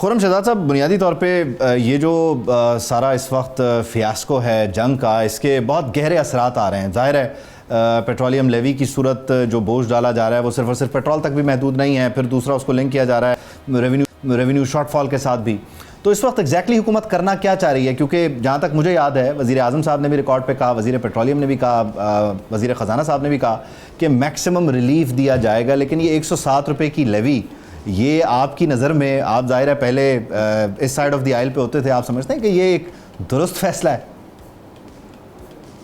खुर्रम शहजाद साहब, बुनियादी तौर पे ये जो सारा इस वक्त फियास्को है जंग का, इसके बहुत गहरे असरात आ रहे हैं। ज़ाहिर है पेट्रोलियम लेवी की सूरत जो बोझ डाला जा रहा है वो सिर्फ और सिर्फ पेट्रोल तक भी महदूद नहीं है, फिर दूसरा उसको लिंक किया जा रहा है रेवेन्यू शॉर्टफॉल के साथ भी। तो इस वक्त एग्जैक्टली हुकूमत करना क्या चाह रही है? क्योंकि जहाँ तक मुझे याद है वज़ीर आज़म साहब ने भी रिकॉर्ड पे कहा, वज़ीर पेट्रोलियम ने भी कहा, वज़ीर ख़जाना साहब ने भी कहा कि मैक्सिमम रिलीफ दिया जाएगा। लेकिन ये 107 रुपये की लेवी, ये आपकी नज़र में, आप ज़ाहिर है पहले इस साइड ऑफ द आइल पे होते थे, आप समझते हैं कि ये एक दुरुस्त फैसला है?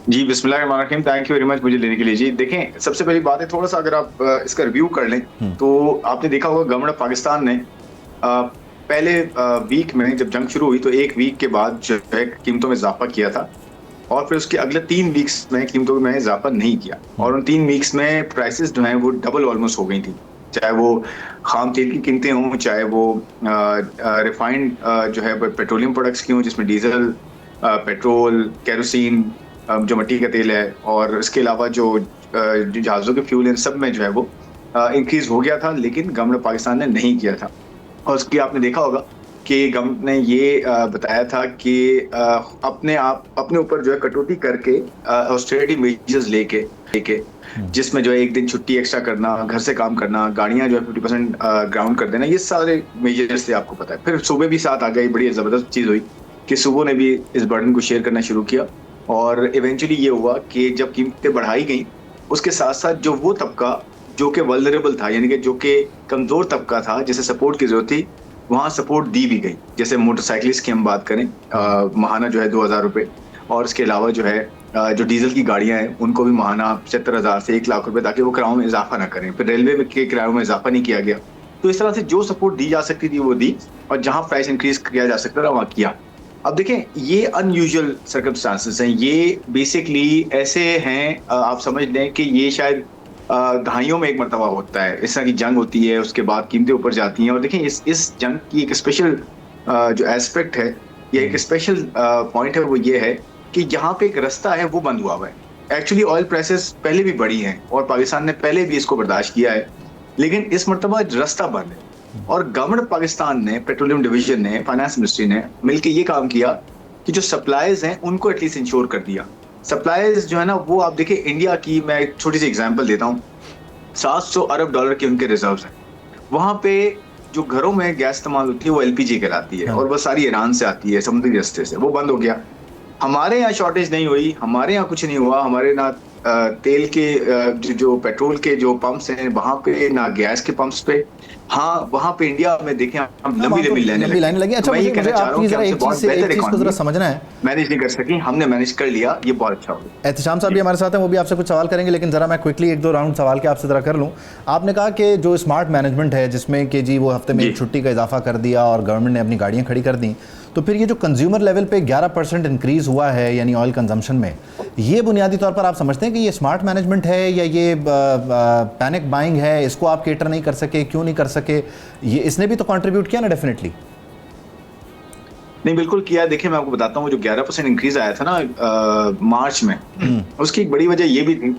जी बिस्मिल्लाहिर्रहमानिर्रहीम, थैंक यू वेरी मच मुझे लेने के लिए। जी देखें, सबसे पहली बात है, थोड़ा सा अगर आप इसका रिव्यू कर लें तो आपने देखा होगा गवर्नमेंट ऑफ पाकिस्तान ने पहले वीक में जब जंग शुरू हुई तो एक वीक के बाद जो है कीमतों में इजाफा किया था, और फिर उसके अगले 3 वीक्स में कीमतों में इजाफा नहीं किया, और उन 3 वीक्स में प्राइसेस जो हैं वो डबल ऑलमोस्ट हो गई थी। चाहे वो खाम तेल की कीमतें हों, चाहे वो रिफाइंड जो है पेट्रोलियम प्रोडक्ट्स की हों, जिसमें डीजल, पेट्रोल, केरोसिन, जो मिट्टी का तेल है, और इसके अलावा जो जहाज़ों के फ्यूल हैं, सब में जो है वो इंक्रीज हो गया था, लेकिन गवर्नमेंट पाकिस्तान ने नहीं किया था। और उसकी आपने देखा होगा कि गवर्नमेंट ने ये बताया था कि अपने ऊपर जो है कटौती करके ऑस्टेरिटी मेजर्स लेके जिसमें जो है एक दिन छुट्टी एक्स्ट्रा करना, घर से काम करना, गाड़ियां जो है 50% ग्राउंड कर देना, ये सारे मेजर्स थे, आपको पता है। फिर सूबे भी साथ आ गई, बड़ी ज़बरदस्त चीज़ हुई कि सूबों ने भी इस बर्डन को शेयर करना शुरू किया, और इवेंचुअली ये हुआ कि जब कीमतें बढ़ाई गई, उसके साथ साथ जो वो तबका जो कि वल्नरेबल था, यानी कि जो कि कमज़ोर तबका था, जिसे सपोर्ट की ज़रूरत थी, वहाँ सपोर्ट दी भी गई। जैसे मोटरसाइकिलिस्ट की हम बात करें, माहाना जो है 2000 रुपये, और इसके अलावा जो है जो डीजल की गाड़ियाँ हैं उनको भी माहाना 75,000 से 1 लाख रुपए, ताकि वो किरायों में इजाफा ना करें। फिर रेलवे के किरायों में इजाफा नहीं किया गया। तो इस तरह से जो सपोर्ट दी जा सकती थी वो दी, और जहाँ प्राइस इंक्रीज किया जा सकता था वहाँ किया। अब देखें, ये अनयूजुअल सर्कमस्टांसेस हैं, ये बेसिकली ऐसे हैं, आप समझ लें कि ये शायद दहाइयों में एक मरतबा होता है। इस तरह की जंग होती है, उसके बाद कीमतें ऊपर जाती हैं। और देखें, इस जंग की एक स्पेशल जो एस्पेक्ट है या एक स्पेशल पॉइंट है, वो ये है कि यहाँ पे एक रास्ता है वो बंद हुआ हुआ है। एक्चुअली ऑयल प्राइसेस पहले भी बढ़ी हैं और पाकिस्तान ने पहले भी इसको बर्दाश्त किया है, लेकिन इस मरतबा रास्ता बंद है। और गवर्नमेंट पाकिस्तान ने, पेट्रोलियम डिवीजन ने, फाइनेंस मिनिस्ट्री ने मिलकर ये काम किया कि जो सप्लाईज हैं उनको एटलीस्ट इंश्योर कर दिया। सप्लाईज जो है ना, वो आप देखिए, इंडिया की मैं एक छोटी सी एग्जांपल देता हूँ, 700 अरब डॉलर के उनके रिजर्व्स हैं। वहां पे जो घरों में गैस इस्तेमाल होती है वो एलपीजी कहलाती है, और वो सारी ईरान से आती है, समुद्री रास्ते से। वो बंद हो गया। हमारे यहाँ शॉर्टेज नहीं हुई, हमारे यहाँ कुछ नहीं हुआ, हमारे ना तेल के जो पेट्रोल के जो पंप्स हैं वहां पे, ना गैस के पंप्स पे। हाँ, वहां पे इंडिया में देखें हम लंबी लाइनें लगी। अच्छा, मुझे आपकी जरा एक चीज को जरा समझना है। मैनेज नहीं कर सकी, हमने मैनेज कर लिया, ये बहुत अच्छा हो गया। एहतशाम साहब भी हमारे साथ हैं, वो भी आपसे कुछ सवाल करेंगे, लेकिन जरा मैं क्विकली 1-2 राउंड सवाल के आपसे जरा कर लूँ। आपने कहा कि जो स्मार्ट मैनेजमेंट है, जिसमें कि जी वो हफ्ते में एक छुट्टी का इजाफा कर दिया और गवर्नमेंट ने अपनी गाड़ियाँ खड़ी कर दी, तो फिर ये जो कंज्यूमर लेवल पे 11% इंक्रीज हुआ है यानी ऑयल कंजम्पशन में, ये बुनियादी तौर पर आप समझते हैं कि ये स्मार्ट मैनेजमेंट है या ये पैनिक बाइंग है? इसको आप केटर नहीं कर सके, क्यों नहीं कर सके? ये इसने भी तो कंट्रीब्यूट किया ना डेफिनेटली। नहीं, बिल्कुल किया। देखिए, मैं आपको बताता हूँ, जो 11% इंक्रीज आया था ना मार्च में, उसकी एक बड़ी वजह ये भी थी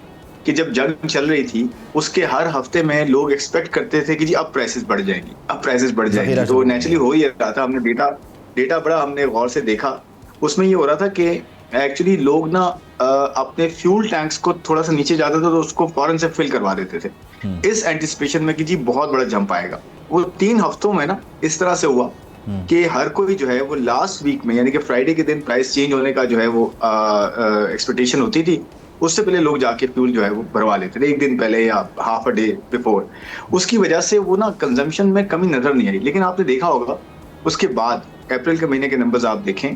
कि जब जंग चल रही थी उसके हर हफ्ते में लोग एक्सपेक्ट करते थे कि जी अब प्राइसेस बढ़ जाएंगी, अब प्राइसेस बढ़ जाएंगी। तो नेचुरली हो ही रहा था। हमने डेटा बड़ा हमने गौर से देखा, उसमें ये हो रहा था कि एक्चुअली लोग ना अपने फ्यूल टैंक्स को थोड़ा सा नीचे जाते थे तो उसको फौरन से फिल करवा देते थे, इस एंटिसिपेशन में कि जी बहुत बड़ा जंप आएगा। वो 3 हफ्तों में ना इस तरह से हुआ कि हर कोई जो है वो लास्ट वीक में, यानी कि फ्राइडे के दिन प्राइस चेंज होने का जो है वो एक्सपेक्टेशन होती थी, उससे पहले लोग जाके फ्यूल जो है वो भरवा लेते थे, एक दिन पहले या हाफ अ डे बिफोर। उसकी वजह से वो ना कंजम्पशन में कमी नजर नहीं आई। लेकिन आपने देखा होगा उसके बाद अप्रैल के महीने के नंबर्स आप देखें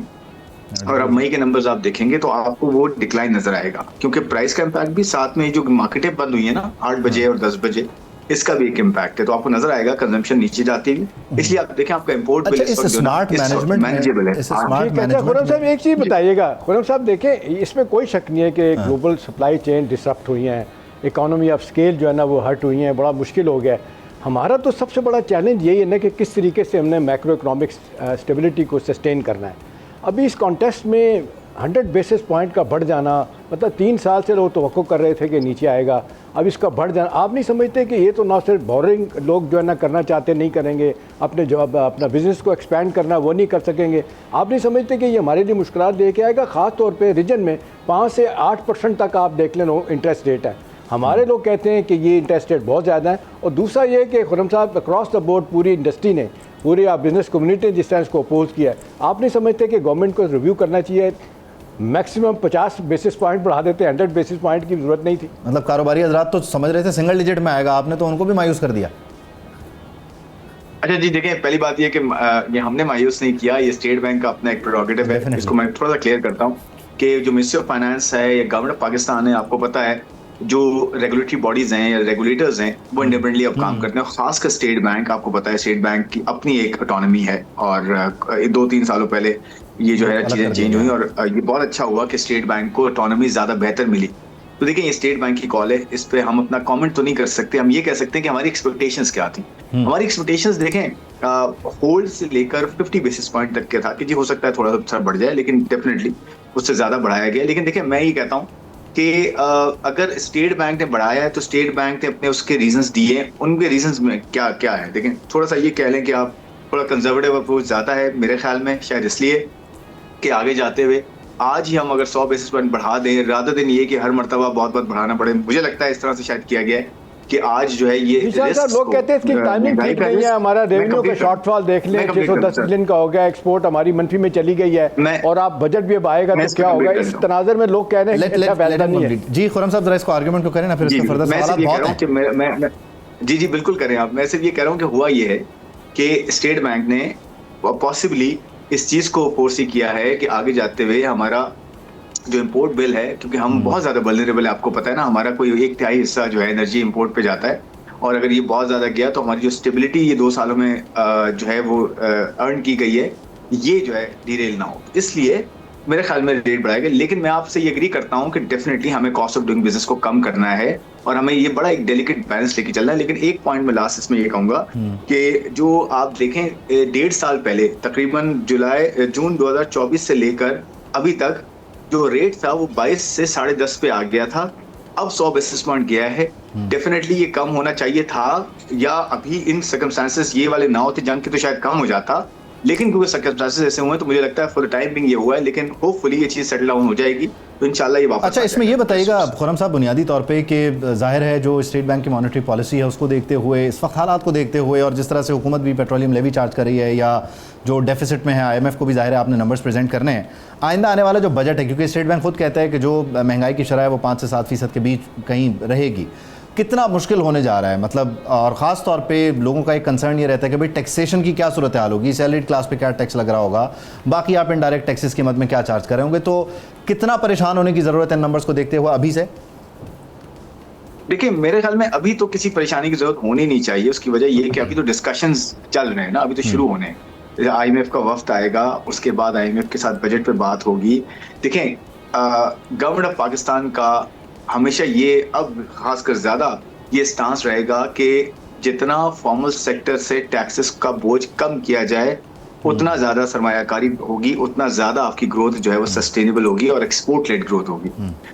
और अब मई के नंबर्स आप देखेंगे तो आपको वो डिक्लाइन नजर आएगा, क्योंकि प्राइस का इम्पैक्ट भी साथ में, जो मार्केटें बंद हुई है ना 8 बजे और 10 बजे, इसका भी एक इम्पैक्ट है। तो आपको नजर आएगा कंजम्पशन नीचे जाती है, इसलिए आप देखें आपका import bill smart management manageable है। खुर्रम साहब एक चीज बताइएगा। खुर्रम साहब देखें, इसमें कोई शक नहीं है कि ग्लोबल सप्लाई चेन डिसरप्ट हुई हैं, इकोनॉमी ऑफ स्केल जो है ना वो हर्ट हुई हैं, बड़ा मुश्किल हो गया। हमारा तो सबसे बड़ा चैलेंज यही है ना कि किस तरीके से हमने मैक्रो इकोनॉमिक स्टेबिलिटी को सस्टेन करना है। अभी इस कॉन्टेस्ट में 100 बेसिस पॉइंट का बढ़ जाना, मतलब 3 साल से लोग तवक्को कर रहे थे कि नीचे आएगा, अब इसका बढ़ जाना, आप नहीं समझते कि ये तो ना सिर्फ बोरिंग लोग जो है ना करना चाहते नहीं करेंगे, अपने जो अपना बिज़नेस को एक्सपेंड करना वो नहीं कर सकेंगे, आप नहीं समझते कि ये हमारे लिए मुश्किलात लेके आएगा? ख़ास तौर पे रीजन में 5 से 8% तक आप देख लें इंटरेस्ट रेट है, हमारे लोग कहते हैं कि ये इंटरेस्ट रेट बहुत ज़्यादा है। और दूसरा ये कि खुर्रम साहब अक्रॉस द बोर्ड पूरी इंडस्ट्री ने, पूरी आप बिज़नेस कम्युनिटी ने जिस तरह इसको अपोज किया है, आप नहीं समझते कि गवर्नमेंट को रिव्यू करना चाहिए? मैक्सिमम 50 बेसिस पॉइंट बढ़ा देते, 100 बेसिस पॉइंट की ज़रूरत नहीं थी। मतलब कारोबारी हजरात तो समझ रहे थे सिंगल डिजिट में आएगा, आपने तो उनको भी मायूस कर दिया। अच्छा जी, देखें पहली बात ये कि ये हमने मायूस नहीं किया, ये स्टेट बैंक का अपना एक प्रेरोगेटिव है। इसको मैं थोड़ा सा क्लियर करता हूँ कि जो मिनिस्ट्री ऑफ फाइनेंस है या गवर्नमेंट ऑफ पाकिस्तान है, आपको पता है जो रेगुलेटरी बॉडीज हैं या रेगुलेटर्स हैं वो इंडिपेंडेंटली अब काम करते हैं। खासकर स्टेट बैंक, आपको पता है स्टेट बैंक की अपनी एक ऑटोनॉमी है और 2-3 सालों पहले ये जो है चीजें चेंज हुई और ये बहुत अच्छा हुआ कि स्टेट बैंक को ऑटोनॉमी ज्यादा बेहतर मिली। तो देखिए ये स्टेट बैंक की कॉल है, इस पे हम अपना कमेंट तो नहीं कर सकते, हम ये कह सकते हैं कि हमारी एक्सपेक्टेशंस क्या थी। हमारी एक्सपेक्टेशंस देखें होल्ड से लेकर 50 बेसिस पॉइंट तक के था कि जी हो सकता है थोड़ा सा बढ़ जाए, लेकिन डेफिनेटली उससे ज्यादा बढ़ाया गया। लेकिन देखिए मैं ये कहता हूँ कि अगर स्टेट बैंक ने बढ़ाया है तो स्टेट बैंक ने अपने उसके रीजंस दिए, उनके रीजंस में क्या क्या है। देखें थोड़ा सा ये कह लें कि आप थोड़ा कंजर्वेटिव अप्रोच ज्यादा है मेरे ख्याल में, शायद इसलिए कि आगे जाते हुए आज ही हम अगर 100 बेसिस पॉइंट बढ़ा दें, रादर देन ये कि हर मरतबा बहुत बढ़ाना पड़े, मुझे लगता है इस तरह से शायद किया गया है कि आज जो है ये लोग कहते हैं इसकी टाइमिंग ठीक नहीं है, हमारा रेवेन्यू का शॉर्टफॉल देख लें 610 बिलियन का हो गया, एक्सपोर्ट हमारी मंफी में चली गई है और आप बजट भी अब आएगा तो क्या होगा, इस तनाजर में लोग कह रहे हैं कि अच्छा फायदा नहीं है। जी खुर्रम साहब जरा इसको आर्गुमेंट को करें ना, फिर इसके फर्दर सवाल बहुत हैं। जी बिल्कुल करें आप। मैं सिर्फ ये कह रहा हूँ कि हुआ ये है कि स्टेट बैंक ने पॉसिबली इस चीज को फोर्सी किया है कि आगे जाते हुए हमारा जो इंपोर्ट बिल है, क्योंकि हम बहुत ज्यादा वल्नरेबल है, आपको पता है ना, हमारा कोई 1/3 हिस्सा जो है एनर्जी इंपोर्ट पे जाता है और अगर ये बहुत ज्यादा गया तो हमारी जो स्टेबिलिटी ये 2 सालों में जो है वो अर्न की गई है, ये जो है डीरेल ना हो, इसलिए मेरे ख्याल में रेट बढ़ाएगा। लेकिन मैं आपसे ये एग्री करता हूँ कि डेफिनेटली हमें कॉस्ट ऑफ डूइंग बिजनेस को कम करना है और हमें ये बड़ा एक डेलिकेट बैलेंस लेके चलना है। लेकिन एक पॉइंट में लास्ट इसमें ये कहूंगा कि जो आप देखें 1.5 साल पहले तकरीबन जून 2024 से लेकर अभी तक जो रेट था वो 22 से 10.5 पे आ गया था, अब 100 बेसिस पॉइंट गया है। डेफिनेटली ये कम होना चाहिए था, या अभी इन सर्कमस्टांसेस ये वाले ना होते जंग के तो शायद कम हो जाता, लेकिन क्योंकि सर्कमस्टांसेस ऐसे हुए तो मुझे लगता है फॉर द टाइम बिंग ये हुआ है, लेकिन होपफुली ये चीज सेटल डाउन हो जाएगी तो इंशाल्लाह ये वापस। अच्छा इसमें ये बताइएगा खुर्रम साहब बुनियादी तौर पे कि जाहिर है जो स्टेट बैंक की मॉनेटरी पॉलिसी है उसको देखते हुए, इस वक्त हालात को देखते हुए और जिस तरह से हुकूमत भी पेट्रोलियम लेवी चार्ज कर रही है या जो डेफिसिट में है, IMF को भी जाहिर है आपने नंबर्स प्रेजेंट करने हैं, आइंदा आने वाला जो बजट है, क्योंकि स्टेट बैंक खुद कहता है कि जो महंगाई की शरह है वो 5 से 7% के बीच कहीं रहेगी, कितना मुश्किल होने जा रहा है मतलब। और ख़ास तौर पे लोगों का एक कंसर्न ये रहता है कि भाई टैक्सेशन की क्या सूरत हाल होगी, सैलरीड क्लास पे क्या टैक्स लग रहा होगा, बाकी आप इनडायरेक्ट टैक्सेस की मद में क्या चार्ज कर रहे होंगे, तो कितना परेशान होने की ज़रूरत है नंबर्स को देखते हुए अभी से? देखिए मेरे ख्याल में अभी तो किसी परेशानी की जरूरत होनी नहीं चाहिए। उसकी वजह ये है कि अभी तो डिस्कशंस चल रहे हैं ना, अभी तो शुरू होने हैं। IMF का वफ्द आएगा, उसके बाद IMF के साथ बजट पे बात होगी। देखें गवर्नमेंट ऑफ पाकिस्तान का हमेशा ये अब खासकर ज्यादा ये स्टांस रहेगा कि जितना फॉर्मल सेक्टर से टैक्सेस का बोझ कम किया जाए उतना ज्यादा सरमायाकारी होगी, उतना ज्यादा आपकी ग्रोथ जो है वो सस्टेनेबल होगी और एक्सपोर्ट लेड ग्रोथ होगी।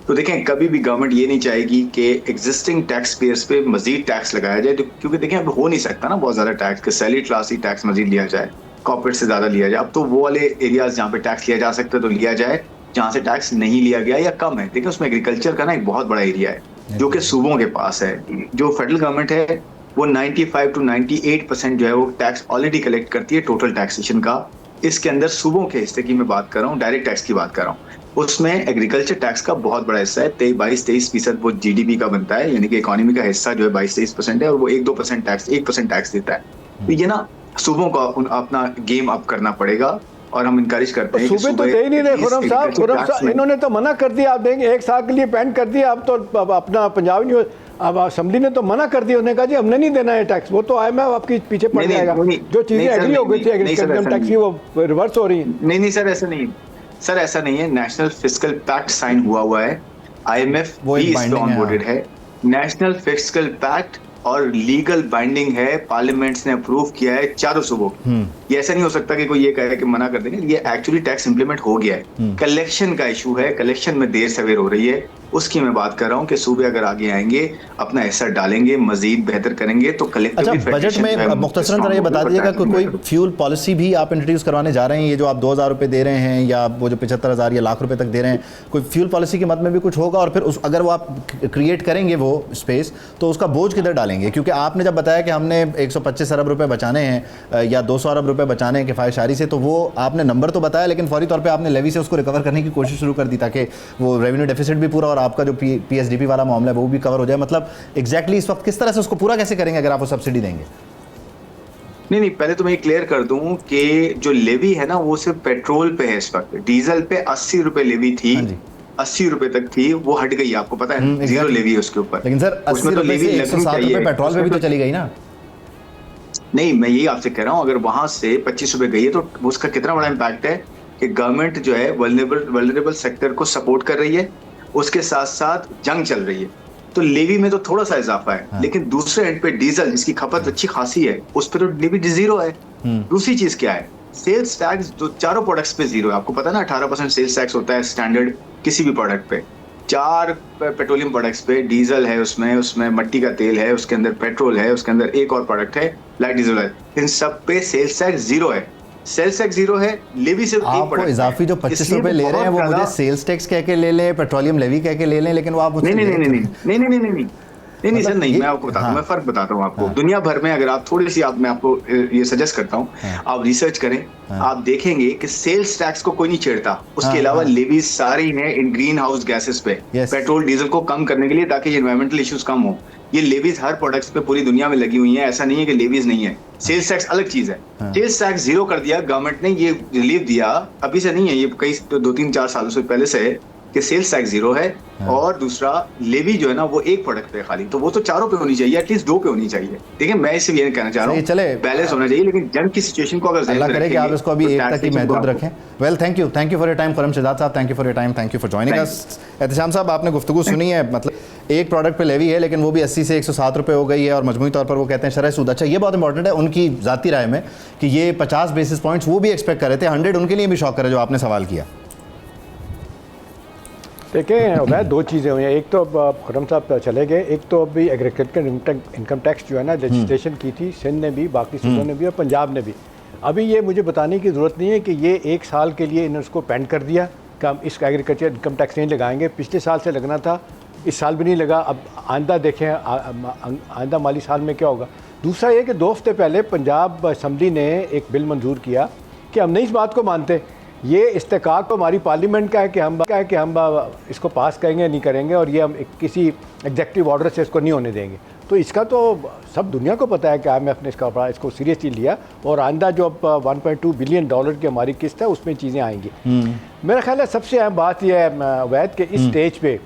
तो देखें कभी भी गवर्नमेंट ये नहीं चाहेगी कि एग्जिस्टिंग टैक्स पेयर्स पे मजीद टैक्स लगाया जाए, क्योंकि देखें अब हो नहीं सकता ना बहुत ज्यादा टैक्स, कि सैलरी क्लास ही टैक्स मजीद लिया जाए, कॉर्पोरेट से ज्यादा लिया जाए। अब तो वो वाले एरियाज जहाँ पे टैक्स लिया जा सकता है तो लिया जाए, जहाँ से टैक्स नहीं लिया गया या कम है। देखिए उसमें एग्रीकल्चर का ना एक बहुत बड़ा एरिया है जो कि सूबों के पास है। जो फेडरल गवर्नमेंट है वो 95 to 98% जो है वो टैक्स ऑलरेडी कलेक्ट करती है टोटल टैक्सेशन का। इसके अंदर सूबों के हिस्से की मैं बात कर रहा हूँ, डायरेक्ट टैक्स की बात कर रहा हूँ, उसमें एग्रीकल्चर टैक्स का बहुत बड़ा हिस्सा है, 22-23% वो GDP का बनता है, यानी कि इकोनॉमी का हिस्सा जो है 22-23% है और वो 1% टैक्स देता है। तो ये ना सूबों को अपना गेम अप करना पड़ेगा और हम इनकरेज करते हैं। सूबे तो दे ही नहीं रहे खुर्रम साहब, इन्होंने तो मना कर दिया, आप देंगे 1 साल के लिए पेंड कर दिया। अब तो अपना पंजाब अब असेंबली ने तो मना कर दिया, उन्होंने कहा जी हमने नहीं देना है टैक्स, वो तो IMF आपके पीछे पड़ जाएगा। जो चीजें एग्री हो गई थी एग्रीकल्चर टैक्स की वो रिवर्स हो रही है। नहीं सर ऐसा नहीं, सर ऐसा नहीं है। नेशनल फिस्कल पैक्ट साइन हुआ है, IMF भी इस पे ऑनबोर्डेड है। नेशनल फिस्कल पैक्ट और लीगल बाइंडिंग है, पार्लियामेंट्स ने अप्रूव किया है चारों सूबों। ये ऐसा नहीं हो सकता कि कोई ये कहे कि मना कर देंगे, ये एक्चुअली टैक्स इंप्लीमेंट हो गया है। कलेक्शन का इशू है, कलेक्शन में देर सवेर हो रही है, उसकी मैं बात कर रहा हूँ कि सूबे अगर आगे आएंगे, अपना हिस्सा डालेंगे, मजीद बेहतर करेंगे तो कलेक्टिवली। अच्छा, बजट में मुख्तसरन जरा ये बता दीजिएगा कोई फ्यूल पॉलिसी भी आप इंट्रोड्यूस करवाने जा रहे हैं? ये जो आप 2,000 रुपये दे रहे हैं या वो जो 75,000 या लाख रुपए तक दे रहे हैं, कोई फ्यूल पॉलिसी के मद में भी कुछ होगा? और फिर अगर वो आप क्रिएट करेंगे वो स्पेस, तो उसका बोझ किधर डालेंगे? क्योंकि आपने जब बताया कि हमने 125 अरब रुपए बचाने हैं या 200 अरब रुपए बचाने हैं किफ़ायतशारी से, तो वो आपने नंबर तो बताया, लेकिन फौरी तौर पे आपने लेवी से उसको रिकवर करने की कोशिश शुरू कर दी ताकि वो रेवेन्यू डेफिसिट भी पूरा और आपका जो पीएसडीपी वाला मामला है वो भी कवर हो जाए। मतलब एग्जैक्टली इस वक्त किस तरह से उसको पूरा कैसे करेंगे अगर आप वो सब्सिडी देंगे? नहीं, पहले तो मैं क्लियर कर दूं कि जो लेवी है ना वो सिर्फ पेट्रोल पे है इस वक्त। डीजल पे 80 रुपए लेवी थी, 80 रुपए तक थी, वो हट गई, आपको पता है, जीरो लेवी है उसके ऊपर। लेकिन सर 80 रुपए से 107 रुपए पेट्रोल पे भी तो चली गई ना? नहीं, मैं यही आपसे कह रहा हूँ, अगर वहां से 25 रुपए गई है तो उसका कितना बड़ा इम्पैक्ट है कि गवर्नमेंट जो है वल्नरेबल सेक्टर को सपोर्ट कर रही है, उसके साथ साथ जंग चल रही है, तो लेवी में तो थोड़ा सा इजाफा है। हाँ। लेकिन दूसरे एंड पे डीजल जिसकी खपत अच्छी खासी है उस पर तो लेवी जीरो है। दूसरी चीज क्या है, सेल्स टैक्स जो चारों प्रोडक्ट्स पे जीरो है। आपको पता है ना 18% सेल्स टैक्स होता है स्टैंडर्ड किसी भी प्रोडक्ट पे। 4 पेट्रोलियम प्रोडक्ट्स पे डीजल है, उसमें मट्टी का तेल है, उसके अंदर पेट्रोल है, उसके अंदर एक और प्रोडक्ट है लाइट डीजल है, इन सब पे सेल्स टैक्स जीरो है। सेल्स टैक्स जीरो है, लेवी सिर्फ एक प्रोडक्ट। इजाफी जो 25 रुपए ले रहे हैं वो मुझे सेल्स टैक्स कह के ले लें, पेट्रोलियम लेवी कह के ले लें, लेकिन वो आप नहीं सर, नहीं, मैं आपको बताता हूँ, मैं फर्क बताता हूँ आपको। दुनिया भर में अगर आप थोड़ी सी मैं आपको ये सजेस्ट करता हूँ, आप रिसर्च करें, आप देखेंगे कि सेल्स टैक्स को कोई नहीं छेड़ता। उसके अलावा लेवीज सारी हैं इन ग्रीन हाउस गैसेस पे, पेट्रोल डीजल को कम करने के लिए, ताकि एनवायरमेंटल इश्यूज कम हो। ये लेवीज हर प्रोडक्ट्स पे पूरी दुनिया में लगी हुई है, ऐसा नहीं है कि लेवीज नहीं है। सेल्स टैक्स अलग चीज है। सेल्स टैक्स जीरो कर दिया गवर्नमेंट ने, ये रिलीफ दिया, अभी से नहीं है, ये कई 2-3-4 सालों से पहले से है कि सेल्स टैक्स जीरो है। और दूसरा लेवी जो है ना वो एक प्रोडक्ट पे खाली, तो वो तो चारों पे होनी चाहिए, एटलीस्ट 2 पे होनी चाहिए। देखिए, मैं इससे ये कहना चाह रहा हूँ बैलेंस होना चाहिए, लेकिन जंग की सिचुएशन को अगर अल्लाह करे कि आप इसको अभी एक तक ही महदूद रखें। Well, thank you for your time Khurram Shahzad sahab, thank you for your time, thank you for joining us. Ehtesham sahab, आपने गुफ्तगू सुनी है, मतलब एक प्रोडक्ट पे लेवी है लेकिन वो भी 80 से 107 रुपये हो गई है और मजमूई तौर पर वो कहते हैं शरह सूद। अच्छा, ये बहुत इंपॉर्टेंट है उनकी ज़ाती राय में कि ये 50 बेसिस पॉइंट्स वो भी एक्सपेक्ट कर रहे थे, 100 उनके लिए भी शौक करे जो आपने सवाल किया। देखें, वह 2 चीज़ें हुई हैं। एक तो खुर्रम साहब चले गए, एक तो अभी एग्रीकल्चर इनकम टैक्स जो है ना रजिस्ट्रेशन की थी सिंध ने भी, बाकी सूबों ने भी और पंजाब ने भी। अभी ये मुझे बताने की ज़रूरत नहीं है कि ये 1 साल के लिए इन्होंने उसको पेंड कर दिया कि हम इस एग्रीकल्चर इनकम टैक्स नहीं लगाएंगे। पिछले साल से लगना था, इस साल भी नहीं लगा। अब आइंदा देखें आइंदा माली साल में क्या होगा। दूसरा ये कि 2 हफ्ते पहले पंजाब असम्बली ने एक बिल मंजूर किया कि हम नहीं इस बात को मानते, ये इस्तेकाक तो हमारी पार्लियामेंट का है कि हम इसको पास करेंगे नहीं करेंगे, और ये हम किसी एग्जेक्टिव ऑर्डर से इसको नहीं होने देंगे। तो इसका तो सब दुनिया को पता है कि IMF ने इसको सीरियसली लिया, और आइंदा जो अब $1.2 बिलियन की हमारी किस्त है उसमें चीज़ें आएंगी। मेरा ख्याल है सबसे अहम बात यह है वैद के इस स्टेज पे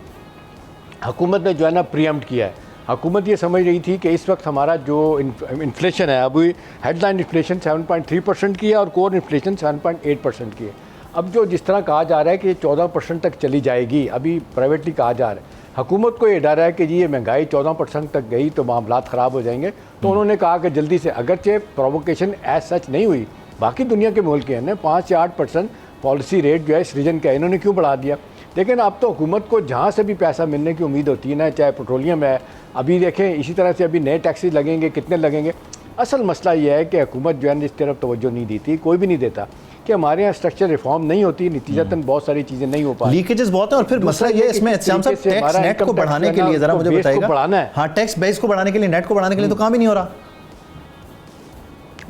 हुकूमत ने जो है ना प्रीएम्प्ट किया है। हुकूमत ये समझ रही थी कि इस वक्त हमारा जो इन्फ्लेशन है, अभी हेडलाइन इन्फ्लेशन 7.3% की है और कोर इन्फ्लेशन 7.8% की है। अब जो जिस तरह कहा जा रहा है कि 14% तक चली जाएगी, अभी प्राइवेटली कहा जा रहा है, हुकूमत को ये डर है कि जी ये महंगाई 14% तक गई तो मामलात ख़राब हो जाएंगे। तो उन्होंने कहा कि जल्दी से, अगरचे प्रोवोकेशन एज सच नहीं हुई, बाकी दुनिया के मुल्क हैं 5 से 8% पॉलिसी रेट जो है इस रीजन का, इन्होंने क्यों बढ़ा दिया। लेकिन अब तो हुकूमत को जहाँ से भी पैसा मिलने की उम्मीद होती है ना, चाहे पेट्रोलियम है, अभी देखें इसी तरह से अभी नए टैक्सेस लगेंगे, कितने लगेंगे। असल मसला ये है कि हुकूमत जो है इस तरफ तवज्जो नहीं देती, कोई भी नहीं देता कि हमारे यहाँ स्ट्रक्चर रिफॉर्म नहीं होती, नतीजतन बहुत सारी चीज़ें नहीं हो पाती, लीकेजेस बहुत है। और फिर मसला ये इसमें एहतशाम साहब टैक्स नेट को बढ़ाने के लिए ज़रा मुझे बताइएगा, बढ़ाना है, हाँ, टैक्स बेस को बढ़ाने के लिए, नेट को बढ़ाने के लिए तो काम ही नहीं हो रहा।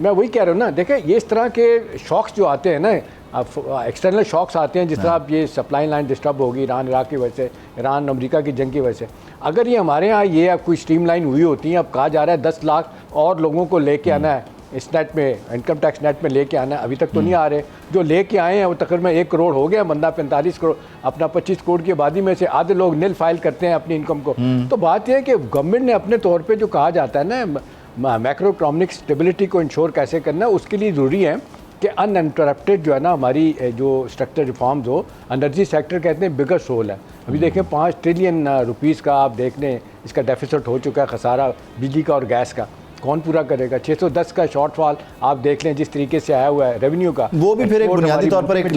मैं वही कह रहा हूँ ना, देखें ये इस तरह के शॉक्स जो आते हैं ना, एक्सटर्नल शॉक्स आते हैं, जिस तरह अब ये सप्लाई लाइन डिस्टर्ब होगी ईरान इराक की वजह से, ईरान अमेरिका की जंग की वजह से। अगर ये हमारे यहाँ ये अब कोई स्ट्रीम लाइन हुई होती है, अब कहा जा रहा है 10 लाख और लोगों को लेके आना है इस नेट में, इनकम टैक्स नेट में लेके आना है, अभी तक तो नहीं आ रहे। जो लेके आए हैं वो तकरीबन 1 करोड़ हो गया, बंदा 45 करोड़, अपना 25 करोड़ की आबादी में से आधे लोग नील फाइल करते हैं अपनी इनकम को। तो बात यह है कि गवर्नमेंट ने अपने तौर पर जो कहा जाता है ना, मैक्रो इकोनॉमिक स्टेबिलिटी को इंश्योर कैसे करना है, उसके लिए ज़रूरी है कि अनइंटरप्टेड जो है ना हमारी जो स्ट्रक्चर रिफॉर्म्स हो, एनर्जी सेक्टर कहते हैं बिगेस्ट रोल है। अभी देखें 5 ट्रिलियन रुपीस का आप देख लें इसका डेफिसिट हो चुका है, खसारा बिजली का और गैस का, कौन पूरा करेगा? 610 का शॉर्टफॉल आप देख लें जिस तरीके से आया हुआ है रेवेन्यू का। वो भी फिर एक बुनियादी तौर पर एक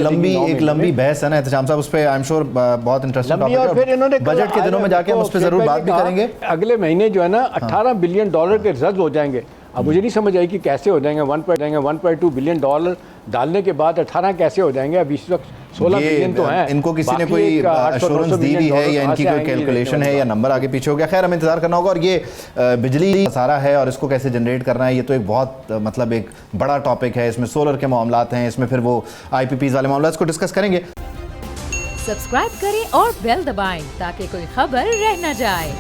लंबी बहस है ना एहतशाम साहब, उस पर आई एम श्योर बहुत इंटरेस्टिंग टॉपिक है। और फिर इन्होंने बजट के दिनों में जाके हम उस पर जरूर बात भी करेंगे। अगले महीने जो है ना 18 बिलियन डॉलर के रिजल्ट हो जाएंगे। अब मुझे नहीं समझ आई कि कैसे हो जाएंगे 1.2 बिलियन डॉलर डालने के बाद 18 कैसे हो जाएंगे? अभी इस वक्त 16 बिलियन तो हैं। इनको किसी ने कोई एश्योरेंस दी भी है या इनकी कोई कैलकुलेशन है या नंबर आगे पीछे हो गया? खैर हमें इंतजार करना होगा। और ये बिजली सारा है और इसको कैसे जनरेट करना है, ये तो एक बहुत मतलब एक बड़ा टॉपिक है। इसमें सोलर के मामलात हैं, इसमें फिर वो IPPs वाले मामला, इसको डिस्कस करेंगे। सब्सक्राइब करें और बेल दबाएं ताकि कोई खबर रह न जाए।